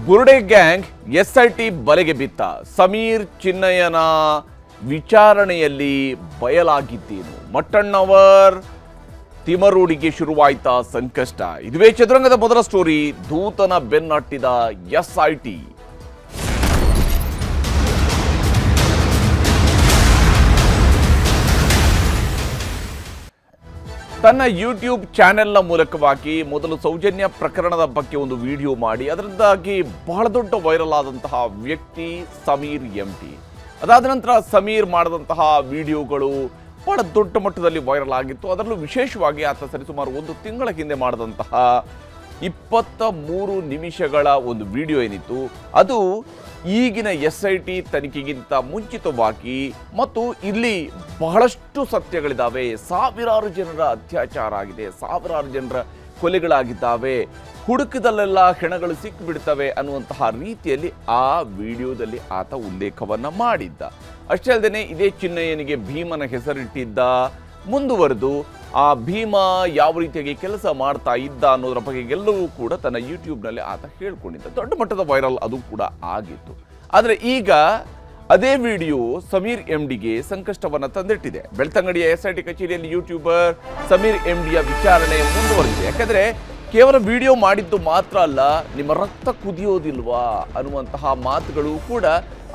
ಬುರುಡೆ gang SIT ಬಲೆಗೆ ಬಿತ್ತ. ಸಮೀರ್ ಚಿನ್ನಯ್ಯನ ವಿಚಾರಣೆಯಲ್ಲಿ ಬಯಲಾಗಿದ್ದೇನು? ಮಟ್ಟಣ್ಣವರ್ ತಿಮರೋಡಿಗೆ ಶುರುವಾಯ್ತಾ ಸಂಕಷ್ಟ? ಇದುವೇ ಚದುರಂಗದ ಮೊದಲ ಸ್ಟೋರಿ. ದೂತನ ಬೆನ್ನಟ್ಟಿದ ಎಸ್ಐಟಿ. ತನ್ನ ಯೂಟ್ಯೂಬ್ ಚಾನೆಲ್ನ ಮೂಲಕವಾಗಿ ಮೊದಲು ಸೌಜನ್ಯ ಪ್ರಕರಣದ ಬಗ್ಗೆ ಒಂದು ವಿಡಿಯೋ ಮಾಡಿ ಅದರಿಂದಾಗಿ ಬಹಳ ದೊಡ್ಡ ವೈರಲ್ ಆದಂತಹ ವ್ಯಕ್ತಿ ಸಮೀರ್ ಎಂಟಿ. ಅದಾದ ನಂತರ ಸಮೀರ್ ಮಾಡಿದಂತಹ ವಿಡಿಯೋಗಳು ಬಹಳ ದೊಡ್ಡ ಮಟ್ಟದಲ್ಲಿ ವೈರಲ್ ಆಗಿತ್ತು. ಅದರಲ್ಲೂ ವಿಶೇಷವಾಗಿ ಆತ ಸರಿಸುಮಾರು 1 ತಿಂಗಳ ಹಿಂದೆ ಮಾಡಿದಂತಹ 23 ನಿಮಿಷಗಳ ಒಂದು ವಿಡಿಯೋ ಏನಿತ್ತು, ಅದು ಈಗಿನ SIT ತನಿಖೆಗಿಂತ ಮುಂಚಿತವಾಗಿ ಮತ್ತು ಇಲ್ಲಿ ಬಹಳಷ್ಟು ಸತ್ಯಗಳಿದ್ದಾವೆ. ಸಾವಿರಾರು ಜನರ ಅತ್ಯಾಚಾರ ಆಗಿದೆ, ಸಾವಿರಾರು ಜನರ ಕೊಲೆಗಳಾಗಿದ್ದಾವೆ, ಹುಡುಕದಲ್ಲೆಲ್ಲ ಹೆಣಗಳು ಸಿಕ್ಕಿಬಿಡ್ತವೆ ಅನ್ನುವಂತಹ ರೀತಿಯಲ್ಲಿ ಆ ವಿಡಿಯೋದಲ್ಲಿ ಆತ ಉಲ್ಲೇಖವನ್ನು ಮಾಡಿದ್ದ. ಅಷ್ಟೇ ಅಲ್ಲದೆ ಇದೇ ಚಿನ್ನಯ್ಯನಿಗೆ ಭೀಮನ ಹೆಸರಿಟ್ಟಿದ್ದ. ಮುಂದುವರೆದು ಆ ಭೀಮ ಯಾವ ರೀತಿಯಾಗಿ ಕೆಲಸ ಮಾಡ್ತಾ ಇದ್ದ ಅನ್ನೋದರ ಬಗ್ಗೆ ಎಲ್ಲವೂ ಕೂಡ ತನ್ನ ಯೂಟ್ಯೂಬ್ನಲ್ಲಿ ಆತ ಹೇಳ್ಕೊಂಡಿದ್ದ. ದೊಡ್ಡ ಮಟ್ಟದ ವೈರಲ್ ಅದು ಕೂಡ ಆಗಿತ್ತು. ಆದರೆ ಈಗ ಅದೇ ವಿಡಿಯೋ ಸಮೀರ್ MDಗೆ ಸಂಕಷ್ಟವನ್ನು ತಂದಿಟ್ಟಿದೆ. ಬೆಳ್ತಂಗಡಿಯ SIT ಕಚೇರಿಯಲ್ಲಿ ಯೂಟ್ಯೂಬರ್ ಸಮೀರ್ MDಯ ವಿಚಾರಣೆ ಮುಂದುವರೆದಿದೆ. ಯಾಕಂದರೆ ಕೇವಲ ವಿಡಿಯೋ ಮಾಡಿದ್ದು ಮಾತ್ರ ಅಲ್ಲ, ನಿಮ್ಮ ರಕ್ತ ಕುದಿಯೋದಿಲ್ವಾ ಅನ್ನುವಂತಹ ಮಾತುಗಳು ಕೂಡ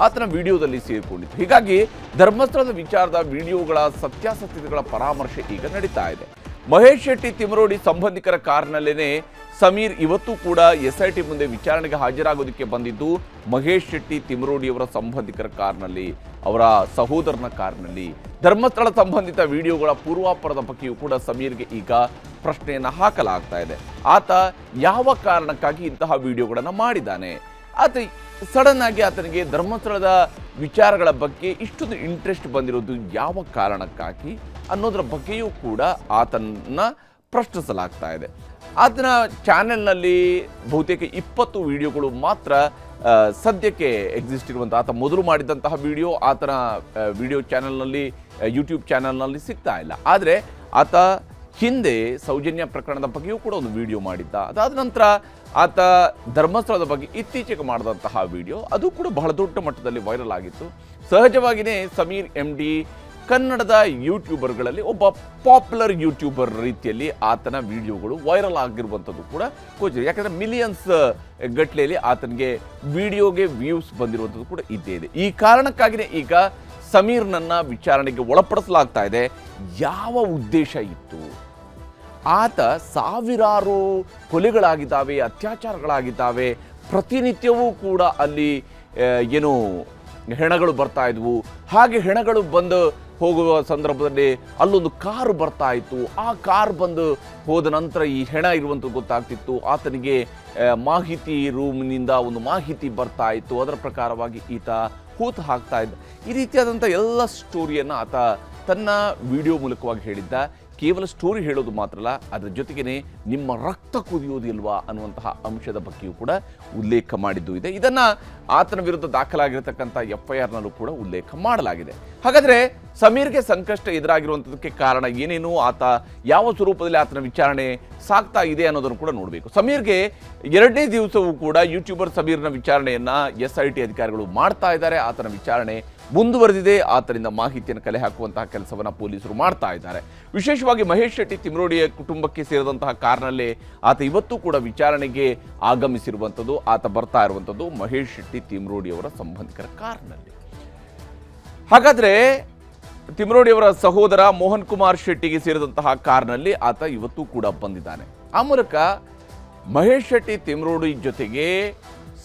ಆತನ ವಿಡಿಯೋದಲ್ಲಿ ಸೇರಿಕೊಂಡಿತ್ತು. ಹೀಗಾಗಿ ಧರ್ಮಸ್ಥಳದ ವಿಚಾರದ ವಿಡಿಯೋಗಳ ಸತ್ಯಾಸತ್ಯತೆಗಳ ಪರಾಮರ್ಶೆ ಈಗ ನಡೀತಾ ಇದೆ. ಮಹೇಶ್ ಶೆಟ್ಟಿ ತಿಮರೋಡಿ ಸಂಬಂಧಿಕರ ಕಾರ್ನಲ್ಲೇನೆ ಸಮೀರ್ ಇವತ್ತು ಕೂಡ SIT ಮುಂದೆ ವಿಚಾರಣೆಗೆ ಹಾಜರಾಗೋದಕ್ಕೆ ಬಂದಿದ್ದು ಮಹೇಶ್ ಶೆಟ್ಟಿ ತಿಮರೋಡಿಯವರ ಸಂಬಂಧಿಕರ ಕಾರ್ನಲ್ಲಿ, ಅವರ ಸಹೋದರನ ಕಾರ್ನಲ್ಲಿ. ಧರ್ಮಸ್ಥಳ ಸಂಬಂಧಿತ ವಿಡಿಯೋಗಳ ಪೂರ್ವಾಪರದ ಬಗ್ಗೆಯೂ ಕೂಡ ಸಮೀರ್ಗೆ ಈಗ ಪ್ರಶ್ನೆಯನ್ನು ಹಾಕಲಾಗ್ತಾ ಇದೆ. ಆತ ಯಾವ ಕಾರಣಕ್ಕಾಗಿ ಇಂತಹ ವಿಡಿಯೋಗಳನ್ನು ಮಾಡಿದ್ದಾನೆ? ಆತ ಸಡನ್ ಆಗಿ ಆತನಿಗೆ ಧರ್ಮಸ್ಥಳದ ವಿಚಾರಗಳ ಬಗ್ಗೆ ಇಷ್ಟೊಂದು ಇಂಟ್ರೆಸ್ಟ್ ಬಂದಿರೋದು ಯಾವ ಕಾರಣಕ್ಕಾಗಿ ಅನ್ನೋದರ ಬಗ್ಗೆಯೂ ಕೂಡ ಆತನ ಪ್ರಶ್ನಿಸಲಾಗ್ತಾ ಇದೆ. ಆತನ ಚಾನೆಲ್ನಲ್ಲಿ ಬಹುತೇಕ 20 ವಿಡಿಯೋಗಳು ಮಾತ್ರ ಸದ್ಯಕ್ಕೆ ಎಕ್ಸಿಸ್ಟ್ ಇರುವಂಥ. ಆತ ಮೊದಲು ಮಾಡಿದಂತಹ ವಿಡಿಯೋ ಆತನ ವಿಡಿಯೋ ಚಾನೆಲ್ನಲ್ಲಿ, ಯೂಟ್ಯೂಬ್ ಚಾನೆಲ್ನಲ್ಲಿ ಸಿಗ್ತಾ ಇಲ್ಲ. ಆದರೆ ಆತ ಹಿಂದೆ ಸೌಜನ್ಯ ಪ್ರಕರಣದ ಬಗ್ಗೆಯೂ ಕೂಡ ಒಂದು ವಿಡಿಯೋ ಮಾಡಿದ್ದ. ಅದಾದ ನಂತರ ಆತ ಧರ್ಮಸ್ಥಳದ ಬಗ್ಗೆ ಇತ್ತೀಚೆಗೆ ಮಾಡಿದಂತಹ ವಿಡಿಯೋ ಅದು ಕೂಡ ಬಹಳ ದೊಡ್ಡ ಮಟ್ಟದಲ್ಲಿ ವೈರಲ್ ಆಗಿತ್ತು. ಸಹಜವಾಗಿಯೇ ಸಮೀರ್ MD ಕನ್ನಡದ ಯೂಟ್ಯೂಬರ್ಗಳಲ್ಲಿ ಒಬ್ಬ ಪಾಪ್ಯುಲರ್ ಯೂಟ್ಯೂಬರ್ ರೀತಿಯಲ್ಲಿ ಆತನ ವಿಡಿಯೋಗಳು ವೈರಲ್ ಆಗಿರುವಂಥದ್ದು ಕೂಡ ಗೋಚರ. ಯಾಕಂದರೆ ಮಿಲಿಯನ್ಸ್ ಗಟ್ಟಲೆಯಲ್ಲಿ ಆತನಿಗೆ ವಿಡಿಯೋಗೆ ವ್ಯೂಸ್ ಬಂದಿರುವಂಥದ್ದು ಕೂಡ ಇದ್ದೇ ಇದೆ. ಈ ಕಾರಣಕ್ಕಾಗಿಯೇ ಈಗ ಸಮೀರ್ನನ್ನ ವಿಚಾರಣೆಗೆ ಒಳಪಡಿಸಲಾಗ್ತಾ ಇದೆ. ಯಾವ ಉದ್ದೇಶ ಇತ್ತು? ಆತ ಸಾವಿರಾರು ಕೊಲೆಗಳಾಗಿದ್ದಾವೆ, ಅತ್ಯಾಚಾರಗಳಾಗಿದ್ದಾವೆ, ಪ್ರತಿನಿತ್ಯವೂ ಕೂಡ ಅಲ್ಲಿ ಏನು ಹೆಣಗಳು ಬರ್ತಾ ಇದ್ವು. ಹಾಗೆ ಹೆಣಗಳು ಬಂದು ಹೋಗುವ ಸಂದರ್ಭದಲ್ಲಿ ಅಲ್ಲೊಂದು ಕಾರು ಬರ್ತಾ ಇತ್ತು. ಆ ಕಾರ್ ಬಂದು ಹೋದ ನಂತರ ಈ ಹೆಣ ಇರುವಂಥದ್ದು ಗೊತ್ತಾಗ್ತಿತ್ತು. ಆತನಿಗೆ ಮಾಹಿತಿ ರೂಮ್ನಿಂದ ಒಂದು ಮಾಹಿತಿ ಬರ್ತಾ ಇತ್ತು. ಅದರ ಪ್ರಕಾರವಾಗಿ ಈತ ಹೂತು ಹಾಕ್ತಾ ಇದ್ದ. ಈ ರೀತಿಯಾದಂಥ ಎಲ್ಲ ಸ್ಟೋರಿಯನ್ನು ಆತ ತನ್ನ ವಿಡಿಯೋ ಮೂಲಕವಾಗಿ ಹೇಳಿದ್ದ. ಕೇವಲ ಸ್ಟೋರಿ ಹೇಳೋದು ಮಾತ್ರ ಅಲ್ಲ, ಅದರ ಜೊತೆಗೇ ನಿಮ್ಮ ರಕ್ತ ಕುದಿಯೋದಿಲ್ವಾ ಅನ್ನುವಂತಹ ಅಂಶದ ಬಗ್ಗೆಯೂ ಕೂಡ ಉಲ್ಲೇಖ ಮಾಡಿದ್ದು ಇದೆ. ಇದನ್ನು ಆತನ ವಿರುದ್ಧ ದಾಖಲಾಗಿರತಕ್ಕಂಥ FIRನಲ್ಲೂ ಕೂಡ ಉಲ್ಲೇಖ ಮಾಡಲಾಗಿದೆ. ಹಾಗಾದರೆ ಸಮೀರ್ಗೆ ಸಂಕಷ್ಟ ಎದುರಾಗಿರುವಂಥದ್ದಕ್ಕೆ ಕಾರಣ ಏನೇನು, ಆತ ಯಾವ ಸ್ವರೂಪದಲ್ಲಿ ಆತನ ವಿಚಾರಣೆ ಸಾಗ್ತಾ ಇದೆ ಅನ್ನೋದನ್ನು ಕೂಡ ನೋಡಬೇಕು. ಸಮೀರ್ಗೆ 2ನೇ ದಿವಸವೂ ಕೂಡ ಯೂಟ್ಯೂಬರ್ ಸಮೀರ್ನ ವಿಚಾರಣೆಯನ್ನು SIT ಅಧಿಕಾರಿಗಳು ಮಾಡ್ತಾ ಇದ್ದಾರೆ. ಆತನ ವಿಚಾರಣೆ ಮುಂದುವರೆದಿದೆ. ಆತನಿಂದ ಮಾಹಿತಿಯನ್ನು ಕಲೆ ಹಾಕುವಂತಹ ಕೆಲಸವನ್ನು ಪೊಲೀಸರು ಮಾಡ್ತಾ ಇದ್ದಾರೆ. ವಿಶೇಷವಾಗಿ ಮಹೇಶ್ ಶೆಟ್ಟಿ ತಿಮರೋಡಿಯ ಕುಟುಂಬಕ್ಕೆ ಸೇರಿದಂತಹ ಕಾರ್ನಲ್ಲೇ ಆತ ಇವತ್ತು ಕೂಡ ವಿಚಾರಣೆಗೆ ಆಗಮಿಸಿರುವಂಥದ್ದು. ಆತ ಬರ್ತಾ ಇರುವಂಥದ್ದು ಮಹೇಶ್ ಶೆಟ್ಟಿ ತಿಮರೋಡಿಯವರ ಸಂಬಂಧಿಕರ ಕಾರ್ನಲ್ಲಿ. ಹಾಗಾದರೆ ತಿಮರೋಡಿಯವರ ಸಹೋದರ ಮೋಹನ್ ಕುಮಾರ್ ಶೆಟ್ಟಿಗೆ ಸೇರಿದಂತಹ ಕಾರ್ನಲ್ಲಿ ಆತ ಇವತ್ತು ಕೂಡ ಬಂದಿದ್ದಾನೆ. ಆ ಮೂಲಕ ಮಹೇಶ್ ಶೆಟ್ಟಿ ತಿಮರೋಡಿ ಜೊತೆಗೆ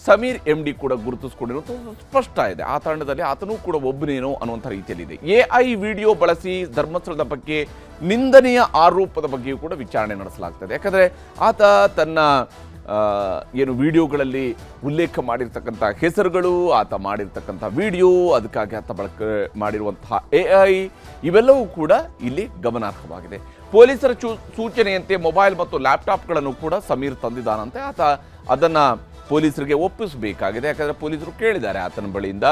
ಸಮೀರ್ MD ಕೂಡ ಗುರುತಿಸಿಕೊಂಡಿರುವುದು ಸ್ಪಷ್ಟ ಇದೆ. ಆ ತಂಡದಲ್ಲಿ ಆತನೂ ಕೂಡ ಒಬ್ಬನೇನೋ ಅನ್ನುವಂಥ ರೀತಿಯಲ್ಲಿದೆ. AI ವಿಡಿಯೋ ಬಳಸಿ ಧರ್ಮಸ್ಥಳದ ಬಗ್ಗೆ ನಿಂದನೆಯ ಆರೋಪದ ಬಗ್ಗೆಯೂ ಕೂಡ ವಿಚಾರಣೆ ನಡೆಸಲಾಗ್ತದೆ. ಯಾಕಂದರೆ ಆತ ತನ್ನ ಏನು ವಿಡಿಯೋಗಳಲ್ಲಿ ಉಲ್ಲೇಖ ಮಾಡಿರ್ತಕ್ಕಂಥ ಹೆಸರುಗಳು, ಆತ ಮಾಡಿರ್ತಕ್ಕಂಥ ವಿಡಿಯೋ, ಅದಕ್ಕಾಗಿ ಆತ ಬಳಕೆ ಮಾಡಿರುವಂತಹ AI ಇವೆಲ್ಲವೂ ಕೂಡ ಇಲ್ಲಿ ಗಮನಾರ್ಹವಾಗಿದೆ. ಪೊಲೀಸರ ಸೂಚನೆಯಂತೆ ಮೊಬೈಲ್ ಮತ್ತು ಲ್ಯಾಪ್ಟಾಪ್ಗಳನ್ನು ಕೂಡ ಸಮೀರ್ ತಂದಿದ್ದಾನಂತೆ. ಆತ ಅದನ್ನು ಪೊಲೀಸರಿಗೆ ಒಪ್ಪಿಸಬೇಕಾಗಿದೆ. ಯಾಕಂದರೆ ಪೊಲೀಸರು ಕೇಳಿದ್ದಾರೆ ಆತನ ಬಳಿಯಿಂದ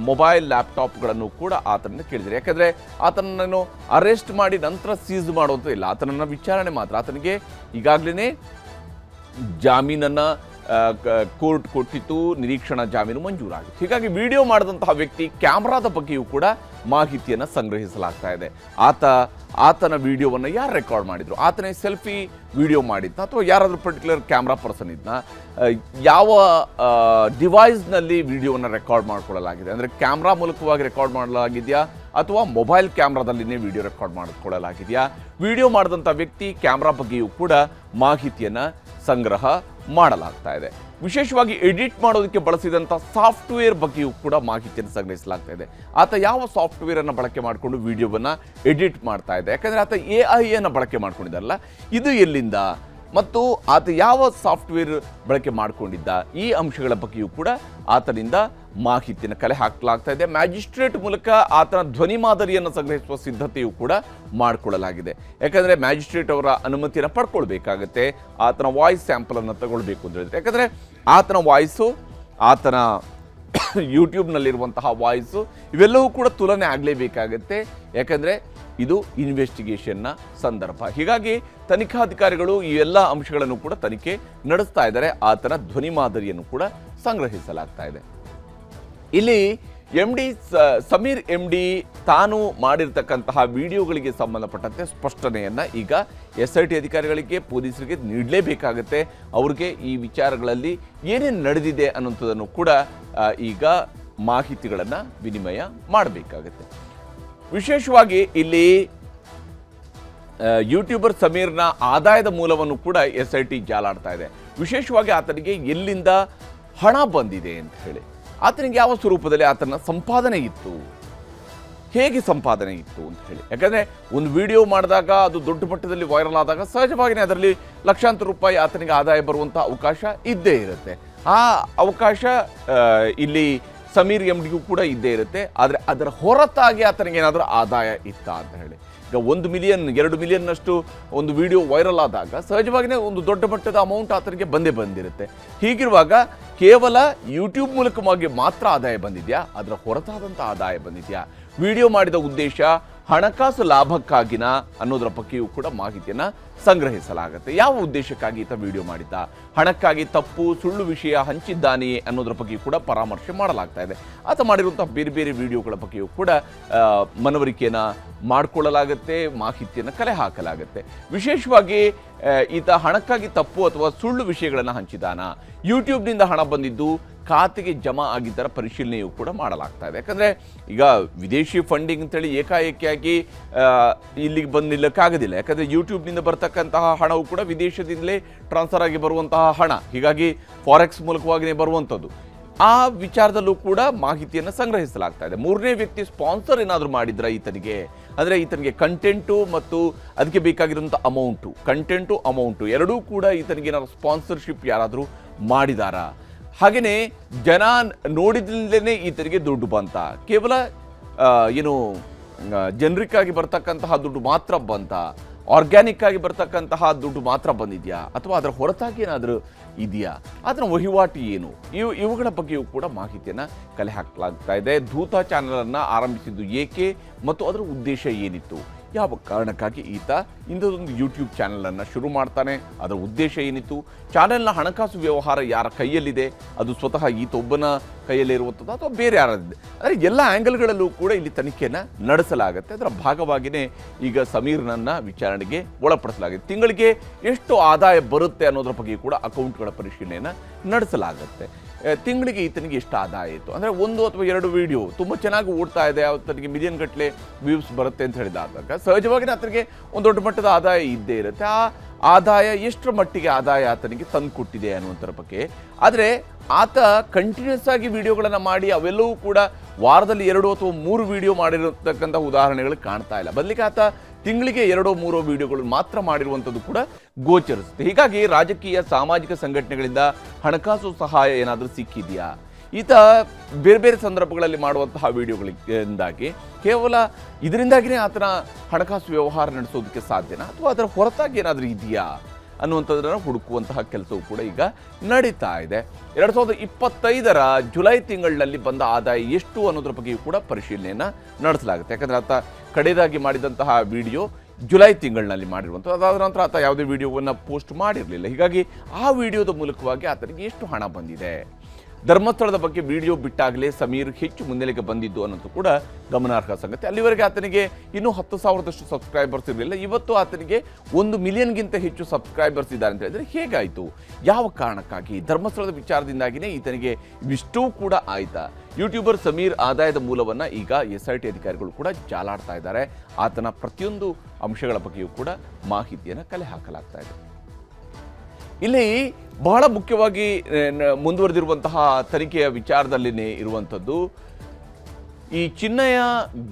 ಮೊಬೈಲ್ ಲ್ಯಾಪ್ಟಾಪ್ಗಳನ್ನು ಕೂಡ ಆತನನ್ನು ಕೇಳಿದ್ದಾರೆ. ಯಾಕಂದರೆ ಆತನನ್ನು ಅರೆಸ್ಟ್ ಮಾಡಿ ನಂತರ ಸೀಸ್ ಮಾಡುವಂಥ ಇಲ್ಲ, ಆತನನ್ನು ವಿಚಾರಣೆ ಮಾತ್ರ. ಆತನಿಗೆ ಈಗಾಗಲೇ ಜಾಮೀನನ್ನು ಕೋರ್ಟ್ ಕೊಟ್ಟಿತ್ತು, ನಿರೀಕ್ಷಣಾ ಜಾಮೀನು ಮಂಜೂರಾಗಿತ್ತು. ಹೀಗಾಗಿ ವಿಡಿಯೋ ಮಾಡಿದಂತಹ ವ್ಯಕ್ತಿ ಕ್ಯಾಮ್ರಾದ ಬಗ್ಗೆಯೂ ಕೂಡ ಮಾಹಿತಿಯನ್ನು ಸಂಗ್ರಹಿಸಲಾಗ್ತಾ ಇದೆ. ಆತನ ವಿಡಿಯೋವನ್ನು ಯಾರು ರೆಕಾರ್ಡ್ ಮಾಡಿದ್ರು, ಆತನೇ ಸೆಲ್ಫಿ ವಿಡಿಯೋ ಮಾಡಿದ್ನ ಅಥವಾ ಯಾರಾದರೂ ಪರ್ಟಿಕ್ಯುಲರ್ ಕ್ಯಾಮ್ರಾ ಪರ್ಸನ್ ಇದ್ನ, ಯಾವ ಡಿವೈಸ್ನಲ್ಲಿ ವಿಡಿಯೋವನ್ನು ರೆಕಾರ್ಡ್ ಮಾಡಿಕೊಳ್ಳಲಾಗಿದೆ, ಅಂದರೆ ಕ್ಯಾಮ್ರಾ ಮೂಲಕವಾಗಿ ರೆಕಾರ್ಡ್ ಮಾಡಲಾಗಿದೆಯಾ ಅಥವಾ ಮೊಬೈಲ್ ಕ್ಯಾಮ್ರಾದಲ್ಲಿನೇ ವಿಡಿಯೋ ರೆಕಾರ್ಡ್ ಮಾಡಿಕೊಳ್ಳಲಾಗಿದೆಯಾ, ವಿಡಿಯೋ ಮಾಡಿದಂಥ ವ್ಯಕ್ತಿ ಕ್ಯಾಮ್ರಾ ಬಗ್ಗೆಯೂ ಕೂಡ ಮಾಹಿತಿಯನ್ನು ಸಂಗ್ರಹ ಮಾಡಲಾಗ್ತಾ ಇದೆ. ವಿಶೇಷವಾಗಿ ಎಡಿಟ್ ಮಾಡೋದಕ್ಕೆ ಬಳಸಿದಂಥ ಸಾಫ್ಟ್ವೇರ್ ಬಗ್ಗೆಯೂ ಕೂಡ ಮಾಹಿತಿಯನ್ನು ಸಂಗ್ರಹಿಸಲಾಗ್ತಾ ಇದೆ. ಆತ ಯಾವ ಸಾಫ್ಟ್ವೇರನ್ನು ಬಳಕೆ ಮಾಡಿಕೊಂಡು ವಿಡಿಯೋವನ್ನು ಎಡಿಟ್ ಮಾಡ್ತಾ ಇದೆ, ಯಾಕಂದರೆ ಆತ AI ಬಳಕೆ ಮಾಡ್ಕೊಂಡಿದ್ದಾರಲ್ಲ, ಇದು ಎಲ್ಲಿಂದ ಮತ್ತು ಆತ ಯಾವ ಸಾಫ್ಟ್ವೇರ್ ಬಳಕೆ ಮಾಡಿಕೊಂಡಿದ್ದ, ಈ ಅಂಶಗಳ ಬಗ್ಗೆಯೂ ಕೂಡ ಆತನಿಂದ ಮಾಹಿತಿಯನ್ನು ಕಲೆ ಹಾಕಲಾಗ್ತಾ ಇದೆ. ಮ್ಯಾಜಿಸ್ಟ್ರೇಟ್ ಮೂಲಕ ಆತನ ಧ್ವನಿ ಮಾದರಿಯನ್ನು ಸಂಗ್ರಹಿಸುವ ಸಿದ್ಧತೆಯೂ ಕೂಡ ಮಾಡಿಕೊಳ್ಳಲಾಗಿದೆ. ಯಾಕಂದರೆ ಮ್ಯಾಜಿಸ್ಟ್ರೇಟ್ ಅವರ ಅನುಮತಿಯನ್ನು ಪಡ್ಕೊಳ್ಬೇಕಾಗತ್ತೆ, ಆತನ ವಾಯ್ಸ್ ಸ್ಯಾಂಪಲನ್ನು ತಗೊಳ್ಬೇಕು ಅಂತ ಹೇಳಿದ್ರೆ. ಯಾಕಂದರೆ ಆತನ ವಾಯ್ಸು, ಆತನ ಯೂಟ್ಯೂಬ್ನಲ್ಲಿರುವಂತಹ ವಾಯ್ಸು ಇವೆಲ್ಲವೂ ಕೂಡ ತುಲನೆ ಆಗಲೇಬೇಕಾಗತ್ತೆ. ಯಾಕಂದರೆ ಇದು ಇನ್ವೆಸ್ಟಿಗೇಷನ್ನ ಸಂದರ್ಭ. ಹೀಗಾಗಿ ತನಿಖಾಧಿಕಾರಿಗಳು ಈ ಎಲ್ಲ ಅಂಶಗಳನ್ನು ಕೂಡ ತನಿಖೆ ನಡೆಸ್ತಾ ಇದ್ದಾರೆ. ಆತನ ಧ್ವನಿ ಮಾದರಿಯನ್ನು ಕೂಡ ಸಂಗ್ರಹಿಸಲಾಗ್ತಾ ಇದೆ. ಇಲ್ಲಿ ಸಮೀರ್ MD ತಾನು ಮಾಡಿರ್ತಕ್ಕಂತಹ ವಿಡಿಯೋಗಳಿಗೆ ಸಂಬಂಧಪಟ್ಟಂತೆ ಸ್ಪಷ್ಟನೆಯನ್ನು ಈಗ SIT ಅಧಿಕಾರಿಗಳಿಗೆ, ಪೊಲೀಸರಿಗೆ ನೀಡಲೇಬೇಕಾಗತ್ತೆ. ಅವ್ರಿಗೆ ಈ ವಿಚಾರಗಳಲ್ಲಿ ಏನೇನು ನಡೆದಿದೆ ಅನ್ನೋಂಥದ್ದನ್ನು ಕೂಡ ಈಗ ಮಾಹಿತಿಗಳನ್ನು ವಿನಿಮಯ ಮಾಡಬೇಕಾಗತ್ತೆ. ವಿಶೇಷವಾಗಿ ಇಲ್ಲಿ ಯೂಟ್ಯೂಬರ್ ಸಮೀರ್ನ ಆದಾಯದ ಮೂಲವನ್ನು ಕೂಡ SIT ಜಾಲಾಡ್ತಾ ಇದೆ. ವಿಶೇಷವಾಗಿ ಆತನಿಗೆ ಎಲ್ಲಿಂದ ಹಣ ಬಂದಿದೆ ಅಂತ ಹೇಳಿ, ಆತನಿಗೆ ಯಾವ ಸ್ವರೂಪದಲ್ಲಿ ಆತನ ಸಂಪಾದನೆ ಇತ್ತು, ಹೇಗೆ ಸಂಪಾದನೆ ಇತ್ತು ಅಂತ ಹೇಳಿ. ಯಾಕಂದರೆ ಒಂದು ವಿಡಿಯೋ ಮಾಡಿದಾಗ ಅದು ದೊಡ್ಡ ಮಟ್ಟದಲ್ಲಿ ವೈರಲ್ ಆದಾಗ ಸಹಜವಾಗಿಯೇ ಅದರಲ್ಲಿ ಲಕ್ಷಾಂತರ ರೂಪಾಯಿ ಆತನಿಗೆ ಆದಾಯ ಬರುವಂಥ ಅವಕಾಶ ಇದ್ದೇ ಇರುತ್ತೆ. ಆ ಅವಕಾಶ ಇಲ್ಲಿ ಸಮೀರ್ MDಗೂ ಕೂಡ ಇದ್ದೇ ಇರುತ್ತೆ. ಆದರೆ ಅದರ ಹೊರತಾಗಿ ಆತನಿಗೆ ಏನಾದರೂ ಆದಾಯ ಇತ್ತಾ ಅಂತ ಹೇಳಿ, ಈಗ 1 ಮಿಲಿಯನ್ 2 ಮಿಲಿಯನ್ನಷ್ಟು ಒಂದು ವಿಡಿಯೋ ವೈರಲ್ ಆದಾಗ ಸಹಜವಾಗಿಯೇ ಒಂದು ದೊಡ್ಡ ಮಟ್ಟದ ಅಮೌಂಟ್ ಆತನಿಗೆ ಬಂದಿರುತ್ತೆ. ಹೀಗಿರುವಾಗ ಕೇವಲ ಯೂಟ್ಯೂಬ್ ಮೂಲಕವಾಗಿ ಮಾತ್ರ ಆದಾಯ ಬಂದಿದೆಯಾ, ಅದರ ಹೊರತಾದಂಥ ಆದಾಯ ಬಂದಿದೆಯಾ, ವಿಡಿಯೋ ಮಾಡಿದ ಉದ್ದೇಶ ಹಣಕಾಸು ಲಾಭಕ್ಕಾಗಿನ ಅನ್ನೋದರ ಬಗ್ಗೆಯೂ ಕೂಡ ಮಾಹಿತಿಯನ್ನು ಸಂಗ್ರಹಿಸಲಾಗುತ್ತೆ. ಯಾವ ಉದ್ದೇಶಕ್ಕಾಗಿ ಈತ ವಿಡಿಯೋ ಮಾಡಿದ್ದ, ಹಣಕ್ಕಾಗಿ ತಪ್ಪು ಸುಳ್ಳು ವಿಷಯ ಹಂಚಿದ್ದಾನೆಯೇ ಅನ್ನೋದರ ಬಗ್ಗೆಯೂ ಕೂಡ ಪರಾಮರ್ಶೆ ಮಾಡಲಾಗ್ತಾ ಇದೆ. ಆತ ಮಾಡಿರುವಂಥ ಬೇರೆ ಬೇರೆ ವಿಡಿಯೋಗಳ ಬಗ್ಗೆಯೂ ಕೂಡ ಮನವರಿಕೆಯನ್ನು ಮಾಡಿಕೊಳ್ಳಲಾಗುತ್ತೆ, ಮಾಹಿತಿಯನ್ನು ಕಲೆ ಹಾಕಲಾಗುತ್ತೆ. ವಿಶೇಷವಾಗಿ ಈತ ಹಣಕ್ಕಾಗಿ ತಪ್ಪು ಅಥವಾ ಸುಳ್ಳು ವಿಷಯಗಳನ್ನು ಹಂಚಿದಾನ, ಯೂಟ್ಯೂಬ್ನಿಂದ ಹಣ ಬಂದಿದ್ದು ಖಾತೆಗೆ ಜಮಾ ಆಗಿದ್ದರ ಪರಿಶೀಲನೆಯೂ ಕೂಡ ಮಾಡಲಾಗ್ತಾ ಇದೆ. ಯಾಕಂದರೆ ಈಗ ವಿದೇಶಿ ಫಂಡಿಂಗ್ ಅಂತೇಳಿ ಏಕಾಏಕಿಯಾಗಿ ಇಲ್ಲಿಗೆ ಬಂದು ನಿಲ್ಲಕ್ಕಾಗೋದಿಲ್ಲ. ಯಾಕಂದರೆ ಯೂಟ್ಯೂಬ್ನಿಂದ ಬರ್ತಕ್ಕಂತಹ ಹಣವು ಕೂಡ ವಿದೇಶದಿಂದಲೇ ಟ್ರಾನ್ಸ್ಫರ್ ಆಗಿ ಬರುವಂತಹ ಹಣ, ಹೀಗಾಗಿ ಫಾರೆಕ್ಸ್ ಮೂಲಕವಾಗಿಯೇ ಬರುವಂಥದ್ದು. ಆ ವಿಚಾರದಲ್ಲೂ ಕೂಡ ಮಾಹಿತಿಯನ್ನು ಸಂಗ್ರಹಿಸಲಾಗ್ತಾ ಇದೆ. ಮೂರನೇ ವ್ಯಕ್ತಿ ಸ್ಪಾನ್ಸರ್ ಏನಾದರೂ ಮಾಡಿದ್ರ ಈತನಿಗೆ, ಅಂದರೆ ಈತನಿಗೆ ಕಂಟೆಂಟು ಮತ್ತು ಅದಕ್ಕೆ ಬೇಕಾಗಿರುವಂಥ ಅಮೌಂಟು ಎರಡೂ ಕೂಡ ಈತನಿಗೆ ಏನಾದ್ರು ಸ್ಪಾನ್ಸರ್ಶಿಪ್ ಯಾರಾದರೂ ಮಾಡಿದಾರಾ, ಹಾಗೆಯೇ ಜನ ನೋಡಿದ್ರಿಂದಲೇ ಈತನಿಗೆ ದುಡ್ಡು ಬಂತ, ಕೇವಲ ಜನರಿಕ್ ಆಗಿ ಬರ್ತಕ್ಕಂತಹ ದುಡ್ಡು ಮಾತ್ರ ಬಂತ, ಆರ್ಗ್ಯಾನಿಕ್ ಆಗಿ ಬರ್ತಕ್ಕಂತಹ ದುಡ್ಡು ಮಾತ್ರ ಬಂದಿದೆಯಾ ಅಥವಾ ಅದರ ಹೊರತಾಗಿ ಏನಾದರೂ ಇದೆಯಾ, ಅದರ ವಹಿವಾಟು ಏನು, ಇವುಗಳ ಬಗ್ಗೆಯೂ ಕೂಡ ಮಾಹಿತಿಯನ್ನು ಕಲೆ ಹಾಕಲಾಗ್ತಾ ಇದೆ. ಧೂತ ಚಾನಲನ್ನು ಆರಂಭಿಸಿದ್ದು ಏಕೆ ಮತ್ತು ಅದರ ಉದ್ದೇಶ ಏನಿತ್ತು, ಯಾವ ಕಾರಣಕ್ಕಾಗಿ ಈತ ಇಂಥದ್ದೊಂದು ಯೂಟ್ಯೂಬ್ ಚಾನಲನ್ನು ಶುರು ಮಾಡ್ತಾನೆ, ಅದರ ಉದ್ದೇಶ ಏನಿತ್ತು, ಚಾನೆಲ್ನ ಹಣಕಾಸು ವ್ಯವಹಾರ ಯಾರ ಕೈಯಲ್ಲಿದೆ, ಅದು ಸ್ವತಃ ಈತ ಒಬ್ಬನ ಕೈಯಲ್ಲಿರುವಂಥದ್ದು ಅಥವಾ ಬೇರೆ ಯಾರದಿದೆ, ಅಂದರೆ ಎಲ್ಲ ಆ್ಯಂಗಲ್ಗಳಲ್ಲೂ ಕೂಡ ಇಲ್ಲಿ ತನಿಖೆಯನ್ನು ನಡೆಸಲಾಗುತ್ತೆ. ಅದರ ಭಾಗವಾಗಿಯೇ ಈಗ ಸಮೀರ್ನನ್ನು ವಿಚಾರಣೆಗೆ ಒಳಪಡಿಸಲಾಗಿದೆ. ತಿಂಗಳಿಗೆ ಎಷ್ಟು ಆದಾಯ ಬರುತ್ತೆ ಅನ್ನೋದ್ರ ಬಗ್ಗೆ ಕೂಡ ಅಕೌಂಟ್ಗಳ ಪರಿಶೀಲನೆಯನ್ನು ನಡೆಸಲಾಗುತ್ತೆ. ತಿಂಗಳಿಗೆ ಈತನಿಗೆ ಎಷ್ಟು ಆದಾಯ ಇತ್ತು, ಅಂದರೆ 1 ಅಥವಾ 2 ವಿಡಿಯೋ ತುಂಬ ಚೆನ್ನಾಗಿ ಓಡ್ತಾ ಇದೆ, ಆತನಿಗೆ ಮಿಲಿಯನ್ ಗಟ್ಟಲೆ ವ್ಯೂಸ್ ಬರುತ್ತೆ ಅಂತ ಹೇಳಿದಾಗ ಸಹಜವಾಗಿ ಆತನಿಗೆ ಒಂದು ದೊಡ್ಡ ಮಟ್ಟದ ಆದಾಯ ಇದ್ದೇ ಇರುತ್ತೆ. ಆ ಆದಾಯ ಎಷ್ಟರ ಮಟ್ಟಿಗೆ ಆದಾಯ ಆತನಿಗೆ ತಂದು ಕೊಟ್ಟಿದೆ ಅನ್ನುವಂಥರ ಬಗ್ಗೆ. ಆದರೆ ಆತ ಕಂಟಿನ್ಯೂಸ್ ಆಗಿ ವಿಡಿಯೋಗಳನ್ನು ಮಾಡಿ ಅವೆಲ್ಲವೂ ಕೂಡ ವಾರದಲ್ಲಿ 2 ಅಥವಾ 3 ವಿಡಿಯೋ ಮಾಡಿರತಕ್ಕಂಥ ಉದಾಹರಣೆಗಳು ಕಾಣ್ತಾ ಇಲ್ಲ. ಬದಲಿಗೆ ಆತ ತಿಂಗಳಿಗೆ 2-3 ವಿಡಿಯೋಗಳು ಮಾತ್ರ ಮಾಡಿರುವಂಥದ್ದು ಕೂಡ ಗೋಚರಿಸುತ್ತೆ. ಹೀಗಾಗಿ ರಾಜಕೀಯ ಸಾಮಾಜಿಕ ಸಂಘಟನೆಗಳಿಂದ ಹಣಕಾಸು ಸಹಾಯ ಏನಾದರೂ ಸಿಕ್ಕಿದೆಯಾ, ಈತ ಬೇರೆ ಬೇರೆ ಸಂದರ್ಭಗಳಲ್ಲಿ ಮಾಡುವಂತಹ ವಿಡಿಯೋಗಳಿಂದಾಗಿ ಕೇವಲ ಇದರಿಂದಾಗಿಯೇ ಆತನ ಹಣಕಾಸು ವ್ಯವಹಾರ ನಡೆಸೋದಕ್ಕೆ ಸಾಧ್ಯನಾ ಅಥವಾ ಅದರ ಹೊರತಾಗಿ ಏನಾದರೂ ಇದೆಯಾ ಅನ್ನುವಂಥದ್ದನ್ನು ಹುಡುಕುವಂತಹ ಕೆಲಸವೂ ಕೂಡ ಈಗ ನಡೀತಾ ಇದೆ. 2025ರ ಜುಲೈ ತಿಂಗಳಿನಲ್ಲಿ ಬಂದ ಆದಾಯ ಎಷ್ಟು ಅನ್ನೋದ್ರ ಬಗ್ಗೆಯೂ ಕೂಡ ಪರಿಶೀಲನೆಯನ್ನು ನಡೆಸಲಾಗುತ್ತೆ. ಯಾಕಂದರೆ ಆತ ಕಡೆಯದಾಗಿ ಮಾಡಿದಂತಹ ವಿಡಿಯೋ ಜುಲೈ ತಿಂಗಳಿನಲ್ಲಿ ಮಾಡಿರುವಂಥದ್ದು. ಅದಾದ ನಂತರ ಆತ ಯಾವುದೇ ವಿಡಿಯೋವನ್ನು ಪೋಸ್ಟ್ ಮಾಡಿರಲಿಲ್ಲ. ಹೀಗಾಗಿ ಆ ವಿಡಿಯೋದ ಮೂಲಕವಾಗಿ ಆತನಿಗೆ ಎಷ್ಟು ಹಣ ಬಂದಿದೆ, ಧರ್ಮಸ್ಥಳದ ಬಗ್ಗೆ ವಿಡಿಯೋ ಬಿಟ್ಟಾಗಲೇ ಸಮೀರ್ ಹೆಚ್ಚು ಮುನ್ನೆಲೆಗೆ ಬಂದಿದ್ದು ಅನ್ನೋದು ಕೂಡ ಗಮನಾರ್ಹ ಸಂಗತಿ. ಅಲ್ಲಿವರೆಗೆ ಆತನಿಗೆ ಇನ್ನೂ 10,000ದಷ್ಟು ಸಬ್ಸ್ಕ್ರೈಬರ್ಸ್ ಇರಲಿಲ್ಲ. ಇವತ್ತು ಆತನಿಗೆ 1 ಮಿಲಿಯನ್ಗಿಂತ ಹೆಚ್ಚು ಸಬ್ಸ್ಕ್ರೈಬರ್ಸ್ ಇದ್ದಾರೆ ಅಂತ ಹೇಳಿದ್ರೆ ಹೇಗಾಯಿತು, ಯಾವ ಕಾರಣಕ್ಕಾಗಿ? ಧರ್ಮಸ್ಥಳದ ವಿಚಾರದಿಂದಾಗಿಯೇ ಈತನಿಗೆ ಇಷ್ಟೂ ಕೂಡ ಆಯ್ತಾ? ಯೂಟ್ಯೂಬರ್ ಸಮೀರ್ ಆದಾಯದ ಮೂಲವನ್ನು ಈಗ SIT ಅಧಿಕಾರಿಗಳು ಕೂಡ ಜಾಲಾಡ್ತಾ ಇದ್ದಾರೆ. ಆತನ ಪ್ರತಿಯೊಂದು ಅಂಶಗಳ ಬಗ್ಗೆಯೂ ಕೂಡ ಮಾಹಿತಿಯನ್ನು ಕಲೆ ಹಾಕಲಾಗ್ತಾ ಇದೆ. ಇಲ್ಲಿ ಬಹಳ ಮುಖ್ಯವಾಗಿ ಮುಂದುವರೆದಿರುವಂತಹ ತನಿಖೆಯ ವಿಚಾರದಲ್ಲಿನೇ ಇರುವಂಥದ್ದು, ಈ ಚಿನ್ನಯ್ಯ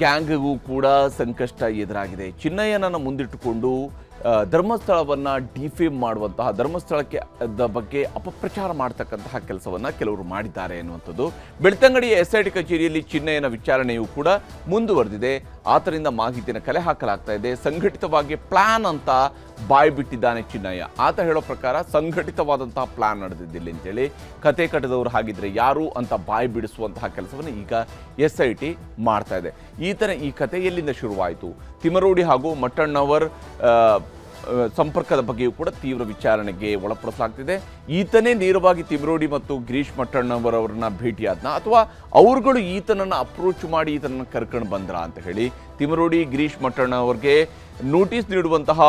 ಗ್ಯಾಂಗ್ಗೂ ಕೂಡ ಸಂಕಷ್ಟ ಎದುರಾಗಿದೆ. ಚಿನ್ನಯ್ಯನನ್ನು ಮುಂದಿಟ್ಟುಕೊಂಡು ಧರ್ಮಸ್ಥಳವನ್ನು ಡಿಫೇಮ್ ಮಾಡುವಂತಹ, ಧರ್ಮಸ್ಥಳಕ್ಕೆ ಬಗ್ಗೆ ಅಪಪ್ರಚಾರ ಮಾಡ್ತಕ್ಕಂತಹ ಕೆಲಸವನ್ನು ಕೆಲವರು ಮಾಡಿದ್ದಾರೆ ಎನ್ನುವಂಥದ್ದು. ಬೆಳ್ತಂಗಡಿಯ SIT ಕಚೇರಿಯಲ್ಲಿ ಚಿನ್ನಯ್ಯನ ವಿಚಾರಣೆಯೂ ಕೂಡ ಮುಂದುವರೆದಿದೆ. ಆತನಿಂದ ಮಾಹಿತಿಯನ್ನು ಕಲೆ ಹಾಕಲಾಗ್ತಾ ಇದೆ. ಸಂಘಟಿತವಾಗಿ ಪ್ಲಾನ್ ಅಂತ ಬಾಯಿ ಬಿಟ್ಟಿದ್ದಾನೆ ಚಿನ್ನಯ್ಯ. ಆತ ಹೇಳೋ ಪ್ರಕಾರ ಸಂಘಟಿತವಾದಂತಹ ಪ್ಲಾನ್ ನಡೆದಿದ್ದಿಲ್ಲ ಅಂತೇಳಿ, ಕತೆ ಕಟ್ಟದವರು ಹಾಗಿದ್ರೆ ಯಾರು ಅಂತ ಬಾಯಿ ಬಿಡಿಸುವಂತಹ ಕೆಲಸವನ್ನು ಈಗ SIT ಮಾಡ್ತಾ ಇದೆ. ಈ ಕತೆ ಎಲ್ಲಿಂದ ಶುರುವಾಯಿತು? ತಿಮರೋಡಿ ಹಾಗೂ ಮಟ್ಟಣ್ಣವರ್ ಸಂಪರ್ಕದ ಬಗ್ಗೆಯೂ ಕೂಡ ತೀವ್ರ ವಿಚಾರಣೆಗೆ ಒಳಪಡಿಸಲಾಗ್ತಿದೆ. ಈತನೇ ನೇರವಾಗಿ ತಿಮರೋಡಿ ಮತ್ತು ಗಿರೀಶ್ ಮಟ್ಟಣ್ಣವರ್ ಅವರನ್ನ ಭೇಟಿಯಾದ್ನ, ಅಥವಾ ಅವರುಗಳು ಈತನನ್ನು ಅಪ್ರೋಚ್ ಮಾಡಿ ಈತನನ್ನು ಕರ್ಕೊಂಡು ಬಂದ್ರ ಅಂತ ಹೇಳಿ ತಿಮರೋಡಿ ಗಿರೀಶ್ ಮಟ್ಟಣ್ಣವರ್ಗೆ ನೋಟಿಸ್ ನೀಡುವಂತಹ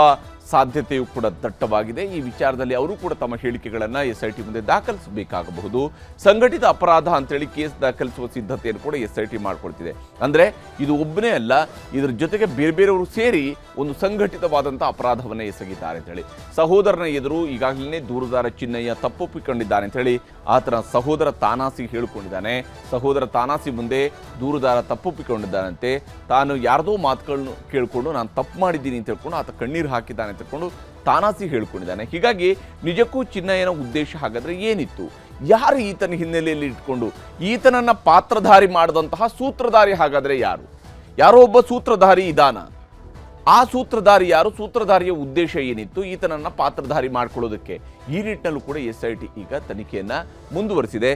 ಸಾಧ್ಯತೆಯೂ ಕೂಡ ದಟ್ಟವಾಗಿದೆ. ಈ ವಿಚಾರದಲ್ಲಿ ಅವರು ಕೂಡ ತಮ್ಮ ಹೇಳಿಕೆಗಳನ್ನು SIT ಮುಂದೆ ದಾಖಲಿಸಬೇಕಾಗಬಹುದು. ಸಂಘಟಿತ ಅಪರಾಧ ಅಂತೇಳಿ ಕೇಸ್ ದಾಖಲಿಸುವ ಸಿದ್ಧತೆಯನ್ನು ಕೂಡ SIT ಮಾಡಿಕೊಳ್ತಿದೆ. ಅಂದರೆ ಇದು ಒಬ್ಬನೇ ಅಲ್ಲ, ಇದರ ಜೊತೆಗೆ ಬೇರೆ ಬೇರೆಯವರು ಸೇರಿ ಒಂದು ಸಂಘಟಿತವಾದಂಥ ಅಪರಾಧವನ್ನು ಎಸಗಿದ್ದಾರೆ ಅಂತೇಳಿ. ಸಹೋದರನ ಎದುರು ಈಗಾಗಲೇ ದೂರುದಾರ ಚಿನ್ನಯ್ಯ ತಪ್ಪೊಪ್ಪಿಕೊಂಡಿದ್ದಾನೆ ಅಂತೇಳಿ ಆತನ ಸಹೋದರ ತಾನಾಸಿ ಹೇಳಿಕೊಂಡಿದ್ದಾನೆ. ಸಹೋದರ ತಾನಾಸಿ ಮುಂದೆ ದೂರುದಾರ ತಪ್ಪೊಪ್ಪಿಕೊಂಡಿದ್ದಾನಂತೆ. ತಾನು ಯಾರ್ದೋ ಮಾತುಗಳನ್ನು ಕೇಳಿಕೊಂಡು ನಾನು ತಪ್ಪು ಮಾಡಿದ್ದೀನಿ ಅಂತ ಹೇಳ್ಕೊಂಡು ಆತ ಕಣ್ಣೀರು ಹಾಕಿದ್ದಾನೆ ಅಂತ ಹೇಳ್ಕೊಂಡು ತಾನಾಸಿ ಹೇಳ್ಕೊಂಡಿದ್ದಾನೆ. ಹೀಗಾಗಿ ನಿಜಕ್ಕೂ ಚಿನ್ನಯ್ಯನ ಉದ್ದೇಶ ಹಾಗಾದ್ರೆ ಏನಿತ್ತು? ಯಾರು ಈತನ ಹಿನ್ನೆಲೆಯಲ್ಲಿ ಇಟ್ಕೊಂಡು ಈತನನ್ನ ಪಾತ್ರಧಾರಿ ಮಾಡಿದಂತಹ ಸೂತ್ರಧಾರಿ ಹಾಗಾದ್ರೆ ಯಾರು? ಯಾರೋ ಒಬ್ಬ ಸೂತ್ರಧಾರಿ ಇದಾನ. ಆ ಸೂತ್ರಧಾರಿ ಯಾರು? ಸೂತ್ರಧಾರಿಯ ಉದ್ದೇಶ ಏನಿತ್ತು ಈತನನ್ನ ಪಾತ್ರಧಾರಿ ಮಾಡ್ಕೊಳ್ಳೋದಕ್ಕೆ? ಈ ನಿಟ್ಟಿನಲ್ಲೂ ಕೂಡ SIT ಈಗ ತನಿಖೆಯನ್ನ ಮುಂದುವರಿಸಿದೆ.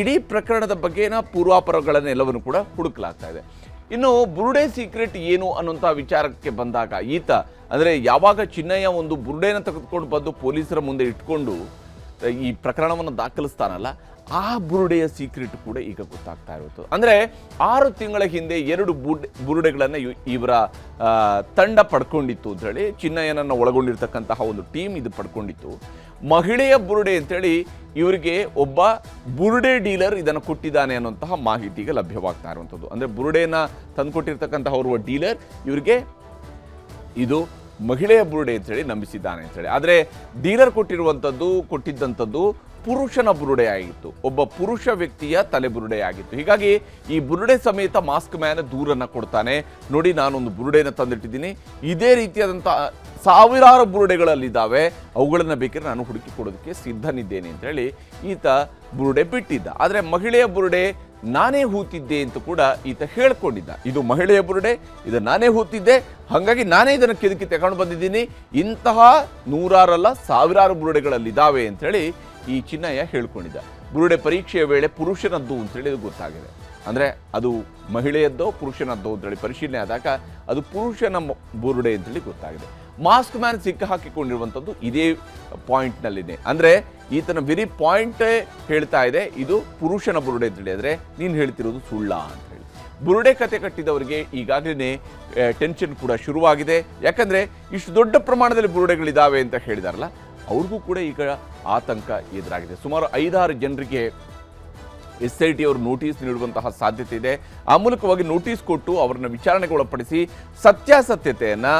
ಇಡೀ ಪ್ರಕರಣದ ಬಗ್ಗೆನ ಪೂರ್ವಾಪರಗಳನ್ನೆಲ್ಲವನ್ನು ಕೂಡ ಹುಡುಕಲಾಗ್ತಾ ಇದೆ. ಇನ್ನು ಬುರುಡೆ ಸೀಕ್ರೆಟ್ ಏನು ಅನ್ನುವಂಥ ವಿಚಾರಕ್ಕೆ ಬಂದಾಗ, ಈತ ಅಂದರೆ ಯಾವಾಗ ಚಿನ್ನಯ್ಯ ಒಂದು ಬುರುಡೆನ ತೆಗೆದುಕೊಂಡು ಬಂದು ಪೊಲೀಸರ ಮುಂದೆ ಇಟ್ಕೊಂಡು ಈ ಪ್ರಕರಣವನ್ನು ದಾಖಲಿಸ್ತಾನಲ್ಲ, ಆ ಬುರುಡೆಯ ಸೀಕ್ರೆಟ್ ಕೂಡ ಈಗ ಗೊತ್ತಾಗ್ತಾ ಇರೋದು. ಅಂದರೆ 6 ತಿಂಗಳ ಹಿಂದೆ 2 ಬುರುಡೆಗಳನ್ನು ಇವರ ತಂಡ ಪಡ್ಕೊಂಡಿತ್ತು ಅಂತ ಹೇಳಿ, ಚಿನ್ನಯ್ಯನನ್ನು ಒಳಗೊಂಡಿರ್ತಕ್ಕಂತಹ ಒಂದು ಟೀಮ್ ಇದು ಪಡ್ಕೊಂಡಿತ್ತು. ಮಹಿಳೆಯ ಬುರುಡೆ ಅಂತೇಳಿ ಇವರಿಗೆ ಒಬ್ಬ ಬುರುಡೆ ಡೀಲರ್ ಇದನ್ನು ಕೊಟ್ಟಿದ್ದಾನೆ ಅನ್ನುವಂತಹ ಮಾಹಿತಿಗೆ ಲಭ್ಯವಾಗ್ತಾ ಇರುವಂಥದ್ದು. ಅಂದರೆ ಬುರುಡೆಯನ್ನು ತಂದುಕೊಟ್ಟಿರ್ತಕ್ಕಂತಹ ಓರ್ವ ಡೀಲರ್ ಇವರಿಗೆ ಇದು ಮಹಿಳೆಯ ಬುರುಡೆ ಅಂತೇಳಿ ನಂಬಿಸಿದ್ದಾನೆ ಅಂತೇಳಿ. ಆದರೆ ಡೀಲರ್ ಕೊಟ್ಟಿದ್ದಂಥದ್ದು ಪುರುಷನ ಬುರುಡೆ ಆಗಿತ್ತು, ಒಬ್ಬ ಪುರುಷ ವ್ಯಕ್ತಿಯ ತಲೆ ಬುರುಡೆ ಆಗಿತ್ತು. ಹೀಗಾಗಿ ಈ ಬುರುಡೆ ಸಮೇತ ಮಾಸ್ಕ್ ಮ್ಯಾನ್ ದೂರನ್ನು ಕೊಡ್ತಾನೆ, ನೋಡಿ ನಾನೊಂದು ಬುರುಡೆನ ತಂದಿಟ್ಟಿದ್ದೀನಿ, ಇದೇ ರೀತಿಯಾದಂಥ ಸಾವಿರಾರು ಬುರುಡೆಗಳಲ್ಲಿದ್ದಾವೆ, ಅವುಗಳನ್ನು ಬೇಕಾದ್ರೆ ನಾನು ಹುಡುಕಿ ಕೊಡೋದಕ್ಕೆ ಸಿದ್ಧನಿದ್ದೇನೆ ಅಂತ ಹೇಳಿ ಈತ ಬುರುಡೆ ಬಿಟ್ಟಿದ್ದ. ಆದರೆ ಮಹಿಳೆಯ ಬುರುಡೆ ನಾನೇ ಹೂತಿದ್ದೆ ಅಂತ ಕೂಡ ಈತ ಹೇಳ್ಕೊಂಡಿದ್ದ. ಇದು ಮಹಿಳೆಯ ಬುರುಡೆ, ಇದು ನಾನೇ ಹೂತಿದ್ದೆ, ಹಾಗಾಗಿ ನಾನೇ ಇದನ್ನು ಕೆದಕಿ ತಗೊಂಡು ಬಂದಿದ್ದೀನಿ, ಇಂತಹ ನೂರಾರಲ್ಲ ಸಾವಿರಾರು ಬುರುಡೆಗಳಲ್ಲಿದ್ದಾವೆ ಅಂಥೇಳಿ ಈ ಚಿನ್ನಯ್ಯ ಹೇಳ್ಕೊಂಡಿದ್ದ. ಬುರುಡೆ ಪರೀಕ್ಷೆಯ ವೇಳೆ ಪುರುಷನದ್ದು ಅಂತೇಳಿ ಇದು ಗೊತ್ತಾಗಿದೆ. ಅಂದರೆ ಅದು ಮಹಿಳೆಯದ್ದೋ ಪುರುಷನದ್ದೋ ಅಂತೇಳಿ ಪರಿಶೀಲನೆ ಆದಾಗ ಅದು ಪುರುಷನ ಬುರುಡೆ ಅಂತೇಳಿ ಗೊತ್ತಾಗಿದೆ. ಮಾಸ್ಕ್ ಮ್ಯಾನ್ ಸಿಕ್ಕ ಹಾಕಿಕೊಂಡಿರುವಂಥದ್ದು ಇದೇ ಪಾಯಿಂಟ್ನಲ್ಲಿದೆ. ಅಂದರೆ ಈತನ ವೆರಿ ಪಾಯಿಂಟೇ ಹೇಳ್ತಾ ಇದೆ ಇದು ಪುರುಷನ ಬುರುಡೆ ಅಂತೇಳಿ. ಆದರೆ ನೀನು ಹೇಳ್ತಿರೋದು ಸುಳ್ಳ ಅಂತ ಹೇಳಿ ಬುರುಡೆ ಕತೆ ಕಟ್ಟಿದವರಿಗೆ ಈಗಾಗಲೇ ಟೆನ್ಷನ್ ಕೂಡ ಶುರುವಾಗಿದೆ. ಯಾಕಂದರೆ ಇಷ್ಟು ದೊಡ್ಡ ಪ್ರಮಾಣದಲ್ಲಿ ಬುರುಡೆಗಳಿದ್ದಾವೆ ಅಂತ ಹೇಳಿದಾರಲ್ಲ, ಅವ್ರಿಗೂ ಕೂಡ ಈಗ ಆತಂಕ ಎದುರಾಗಿದೆ. ಸುಮಾರು 5-6 ಜನರಿಗೆ SIT ಅವರು ನೋಟಿಸ್ ನೀಡುವಂತಹ ಸಾಧ್ಯತೆ ಇದೆ. ಆ ಮೂಲಕವಾಗಿ ನೋಟಿಸ್ ಕೊಟ್ಟು ಅವರನ್ನು ವಿಚಾರಣೆಗೆ ಒಳಪಡಿಸಿ ಸತ್ಯಾಸತ್ಯತೆಯನ್ನು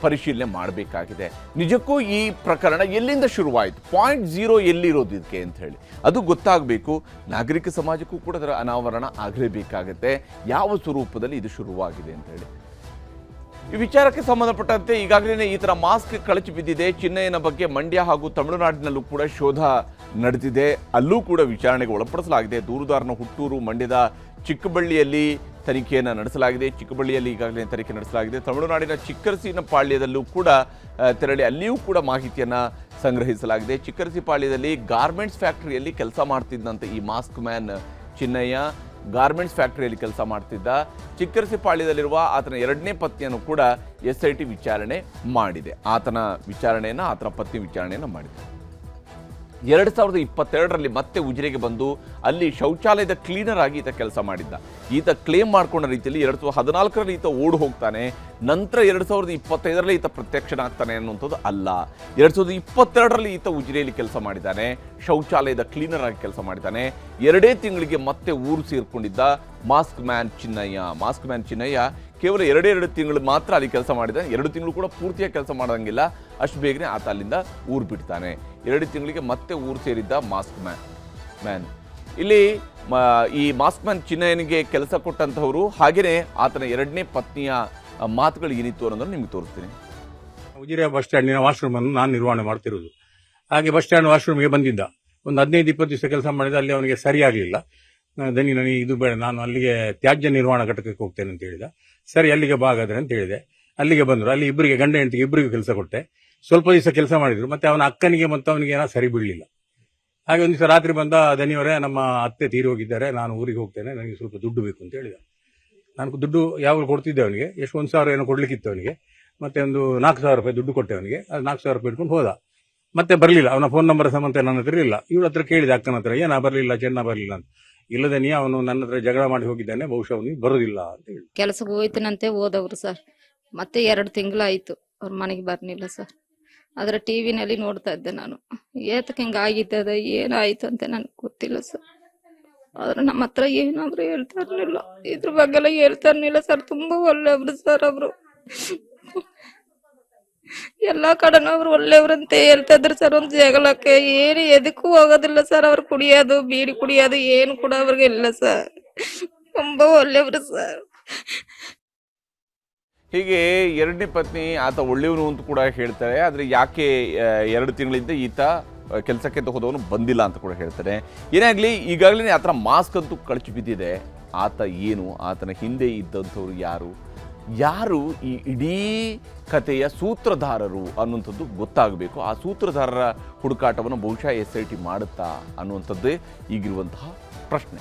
ಪರಿಶೀಲನೆ ಮಾಡಬೇಕಾಗಿದೆ. ನಿಜಕ್ಕೂ ಈ ಪ್ರಕರಣ ಎಲ್ಲಿಂದ ಶುರುವಾಯಿತು, ಪಾಯಿಂಟ್ 0 ಎಲ್ಲಿರೋದು ಇದಕ್ಕೆ ಅಂತ ಹೇಳಿ ಅದು ಗೊತ್ತಾಗಬೇಕು. ನಾಗರಿಕ ಸಮಾಜಕ್ಕೂ ಕೂಡ ಅದರ ಅನಾವರಣ ಆಗಲೇಬೇಕಾಗತ್ತೆ, ಯಾವ ಸ್ವರೂಪದಲ್ಲಿ ಇದು ಶುರುವಾಗಿದೆ ಅಂತ ಹೇಳಿ. ಈ ವಿಚಾರಕ್ಕೆ ಸಂಬಂಧಪಟ್ಟಂತೆ ಈಗಾಗಲೇ ಈ ಥರ ಮಾಸ್ಕ್ ಕಳಚಿ ಬಿದ್ದಿದೆ. ಚಿನ್ನಯ್ಯನ ಬಗ್ಗೆ ಮಂಡ್ಯ ಹಾಗೂ ತಮಿಳುನಾಡಿನಲ್ಲೂ ಕೂಡ ಶೋಧ ನಡೆದಿದೆ, ಅಲ್ಲೂ ಕೂಡ ವಿಚಾರಣೆಗೆ ಒಳಪಡಿಸಲಾಗಿದೆ. ದೂರುದಾರನ ಹುಟ್ಟೂರು ಮಂಡ್ಯದ ಚಿಕ್ಕಬಳ್ಳಿಯಲ್ಲಿ ತನಿಖೆಯನ್ನು ನಡೆಸಲಾಗಿದೆ. ಚಿಕ್ಕಬಳ್ಳಿಯಲ್ಲಿ ಈಗಾಗಲೇ ತನಿಖೆ ನಡೆಸಲಾಗಿದೆ. ತಮಿಳುನಾಡಿನ ಚಿಕ್ಕರಸಿನ ಪಾಳ್ಯದಲ್ಲೂ ಕೂಡ ತೆರಳಿ ಅಲ್ಲಿಯೂ ಕೂಡ ಮಾಹಿತಿಯನ್ನು ಸಂಗ್ರಹಿಸಲಾಗಿದೆ. ಚಿಕ್ಕರಸಿ ಪಾಳ್ಯದಲ್ಲಿ ಗಾರ್ಮೆಂಟ್ಸ್ ಫ್ಯಾಕ್ಟರಿಯಲ್ಲಿ ಕೆಲಸ ಮಾಡ್ತಿದ್ದಂತೆ ಈ ಮಾಸ್ಕ್ ಮ್ಯಾನ್ ಚಿನ್ನಯ್ಯ ಗಾರ್ಮೆಂಟ್ಸ್ ಫ್ಯಾಕ್ಟರಿಯಲ್ಲಿ ಕೆಲಸ ಮಾಡ್ತಿದ್ದ. ಚಿಕ್ಕರಸಿಪಾಳ್ಯದಲ್ಲಿರುವ ಆತನ ಎರಡನೇ ಪತ್ನಿಯನ್ನು ಕೂಡ SIT ವಿಚಾರಣೆ ಮಾಡಿದೆ. ಆತನ ಪತ್ನಿ ವಿಚಾರಣೆಯನ್ನು ಮಾಡಿದೆ. 2022ರಲ್ಲಿ ಮತ್ತೆ ಉಜಿರೆಗೆ ಬಂದು ಅಲ್ಲಿ ಶೌಚಾಲಯದ ಕ್ಲೀನರ್ ಆಗಿ ಈತ ಕೆಲಸ ಮಾಡಿದ್ದ. ಈತ ಕ್ಲೇಮ್ ಮಾಡ್ಕೊಂಡ ರೀತಿಯಲ್ಲಿ 2014ರಲ್ಲಿ ಈತ ಓಡಿ ಹೋಗ್ತಾನೆ. ನಂತರ 2025ರಲ್ಲಿ ಈತ ಪ್ರತ್ಯಕ್ಷನಾಗ್ತಾನೆ ಅನ್ನುವಂಥದ್ದು ಅಲ್ಲ. 2022ರಲ್ಲಿ ಈತ ಉಜಿರೆಯಲ್ಲಿ ಕೆಲಸ ಮಾಡಿದ್ದಾನೆ, ಶೌಚಾಲಯದ ಕ್ಲೀನರ್ ಆಗಿ ಕೆಲಸ ಮಾಡಿದ್ದಾನೆ. 2 ತಿಂಗಳಿಗೆ ಮತ್ತೆ ಊರು ಸೇರ್ಕೊಂಡಿದ್ದ ಮಾಸ್ಕ್ ಮ್ಯಾನ್ ಚಿನ್ನಯ್ಯ ಕೇವಲ 2 ತಿಂಗಳು ಮಾತ್ರ ಅಲ್ಲಿ ಕೆಲಸ ಮಾಡಿದ್ದಾನೆ. 2 ತಿಂಗಳು ಕೂಡ ಪೂರ್ತಿಯಾಗಿ ಕೆಲಸ ಮಾಡೋಂಗಿಲ್ಲ. ಅಷ್ಟು ಬೇಗನೆ ಆತ ಅಲ್ಲಿಂದ ಊರು ಬಿಡ್ತಾನೆ. 2 ತಿಂಗಳಿಗೆ ಮತ್ತೆ ಊರು ಸೇರಿದ್ದ ಮಾಸ್ಕ್ ಮ್ಯಾನ್. ಇಲ್ಲಿ ಈ ಮಾಸ್ಕ್ ಮ್ಯಾನ್ ಚಿನ್ನಯ್ಯನಿಗೆ ಕೆಲಸ ಕೊಟ್ಟಂತಹವರು ಹಾಗೆಯೇ ಆತನ 2ನೇ ಪತ್ನಿಯ ಮಾತುಗಳು ಏನಿತ್ತು ಅನ್ನೋದನ್ನು ನಿಮ್ಗೆ ತೋರಿಸ್ತೀನಿ. ಉಜಿರೆ ಬಸ್ ಸ್ಟ್ಯಾಂಡಿನ ವಾಶ್ರೂಮ್ ಅನ್ನು ನಾನು ನಿರ್ವಹಣೆ ಮಾಡ್ತಿರೋದು. ಹಾಗೆ ಬಸ್ ಸ್ಟ್ಯಾಂಡ್ ವಾಶ್ರೂಮ್ಗೆ ಬಂದಿದ್ದ. ಒಂದು 15-20 ದಿವಸ ಕೆಲಸ ಮಾಡಿದ. ಅಲ್ಲಿ ಅವನಿಗೆ ಸರಿಯಾಗಲಿಲ್ಲ. ನನಗೆ ಇದು ಬೇಡ, ನಾನು ಅಲ್ಲಿಗೆ ತ್ಯಾಜ್ಯ ನಿರ್ವಹಣಾ ಘಟಕಕ್ಕೆ ಹೋಗ್ತೇನೆ ಅಂತ ಹೇಳಿದ. ಸರಿ, ಅಲ್ಲಿಗೆ ಬಾಗಾದ್ರೆ ಅಂತ ಹೇಳಿದೆ. ಅಲ್ಲಿಗೆ ಬಂದರು. ಅಲ್ಲಿ ಇಬ್ಬರಿಗೆ, ಗಂಡ ಹೆಂಡತಿಗೆ ಇಬ್ಬರಿಗೂ ಕೆಲಸ ಕೊಟ್ಟೆ. ಸ್ವಲ್ಪ ದಿವಸ ಕೆಲಸ ಮಾಡಿದ್ರು. ಮತ್ತೆ ಅವನ ಅಕ್ಕನಿಗೆ ಮತ್ತು ಅವನಿಗೆ ಏನೋ ಸರಿ ಬೀಳಲಿಲ್ಲ. ಹಾಗೆ ಒಂದು ದಿವಸ ರಾತ್ರಿ ಬಂದ, ದನಿಯವರೇ ನಮ್ಮ ಅತ್ತೆ ತೀರಿ ಹೋಗಿದ್ದಾರೆ, ನಾನು ಊರಿಗೆ ಹೋಗ್ತೇನೆ, ನನಗೆ ಸ್ವಲ್ಪ ದುಡ್ಡು ಬೇಕು ಅಂತ ಹೇಳಿದ. ನಾನು ದುಡ್ಡು ಯಾವಾಗ ಕೊಡ್ತಿದ್ದೆ ಅವನಿಗೆ, ಎಷ್ಟು 1,000 ಏನೋ ಕೊಡ್ಲಿಕ್ಕಿತ್ತು ಅವನಿಗೆ. ಮತ್ತೆ ಒಂದು 4,000 ರೂಪಾಯಿ ದುಡ್ಡು ಕೊಟ್ಟೆ ಅವನಿಗೆ. ಅದು 4,000 ರೂಪಾಯಿ ಇಟ್ಕೊಂಡು ಹೋದ. ಮತ್ತೆ ಬರಲಿಲ್ಲ. ಅವನ ಫೋನ್ ನಂಬರ್ ಸಮೇತ ನನ್ನ ಹತ್ರ ಇಲ್ಲ. ಇವಳ ಹತ್ರ ಕೇಳಿದೆ, ಅಕ್ಕನ ಹತ್ರ, ಏನ ಬರಲಿಲ್ಲ, ಚೆನ್ನ ಬರಲಿಲ್ಲ ಅಂತ. ಇಲ್ಲದೆ ಅವನು ನನ್ನ ಹತ್ರ ಜಗಳ ಮಾಡಿ ಹೋಗಿದ್ದಾನೆ, ಬಹುಶಃ ಅವನಿಗೆ ಬರೋದಿಲ್ಲ ಅಂತ ಹೇಳಿ. ಕೆಲಸಕ್ಕೆ ಹೋಯ್ತನಂತೆ ಹೋದವ್ರು ಸರ್. ಮತ್ತೆ 2 ತಿಂಗಳಾಯ್ತು ಅವ್ರ ಮನೆಗೆ ಬರ್ಲಿಲ್ಲ ಸರ್. ಆದ್ರೆ ಟಿವಿನಲ್ಲಿ ನೋಡ್ತಾ ಇದ್ದೆ ನಾನು. ಏತಕ್ಕೆ ಹಿಂಗ ಆಗಿದ್ದದ, ಏನಾಯ್ತು ಅಂತ ನನ್ಗೆ ಗೊತ್ತಿಲ್ಲ ಸರ್. ಆದ್ರೆ ನಮ್ಮ ಹತ್ರ ಏನಾದ್ರು ಹೇಳ್ತಾ ಇರ್ಲಿಲ್ಲ, ಇದ್ರ ಬಗ್ಗೆ ಎಲ್ಲ ಹೇಳ್ತಾ ಇರ್ಲಿಲ್ಲ ಸರ್. ತುಂಬಾ ಒಳ್ಳೆಯವ್ರು ಸರ್ ಅವರು. ಎಲ್ಲಾ ಕಡೆನೂ ಅವ್ರು ಒಳ್ಳೆಯವ್ರಂತೆ ಹೇಳ್ತಾ ಇದ್ರು ಸರ್. ಒಂದ್ ಜಗಳಕ್ಕೆ ಏನು ಎದಕ್ಕೂ ಹೋಗೋದಿಲ್ಲ ಸರ್. ಅವ್ರು ಕುಡಿಯೋದು, ಬೀಡಿ ಕುಡಿಯೋದು ಏನು ಕೂಡ ಅವ್ರಿಗೆ ಇಲ್ಲ ಸರ್. ತುಂಬಾ ಒಳ್ಳೆಯವ್ರು ಸರ್. ಹೀಗೆ 2ನೇ ಪತ್ನಿ ಆತ ಒಳ್ಳೆಯವನು ಅಂತ ಕೂಡ ಹೇಳ್ತಾರೆ. ಆದರೆ ಯಾಕೆ 2 ತಿಂಗಳಿಂದ ಈತ ಕೆಲಸಕ್ಕೆ ಹೋದವನು ಬಂದಿಲ್ಲ ಅಂತ ಕೂಡ ಹೇಳ್ತಾರೆ. ಏನಾಗಲಿ, ಈಗಾಗಲೇ ಆತನ ಮಾಸ್ಕ್ ಅಂತೂ ಕಳಚಿ ಬಿದ್ದಿದೆ. ಆತ ಏನು, ಆತನ ಹಿಂದೆ ಇದ್ದಂಥವ್ರು ಯಾರು ಈ ಇಡೀ ಕಥೆಯ ಸೂತ್ರಧಾರರು ಅನ್ನುವಂಥದ್ದು ಗೊತ್ತಾಗಬೇಕು. ಆ ಸೂತ್ರಧಾರರ ಹುಡುಕಾಟವನ್ನು ಬಹುಶಃ SIT ಮಾಡುತ್ತಾ ಅನ್ನುವಂಥದ್ದೇ ಈಗಿರುವಂತಹ ಪ್ರಶ್ನೆ.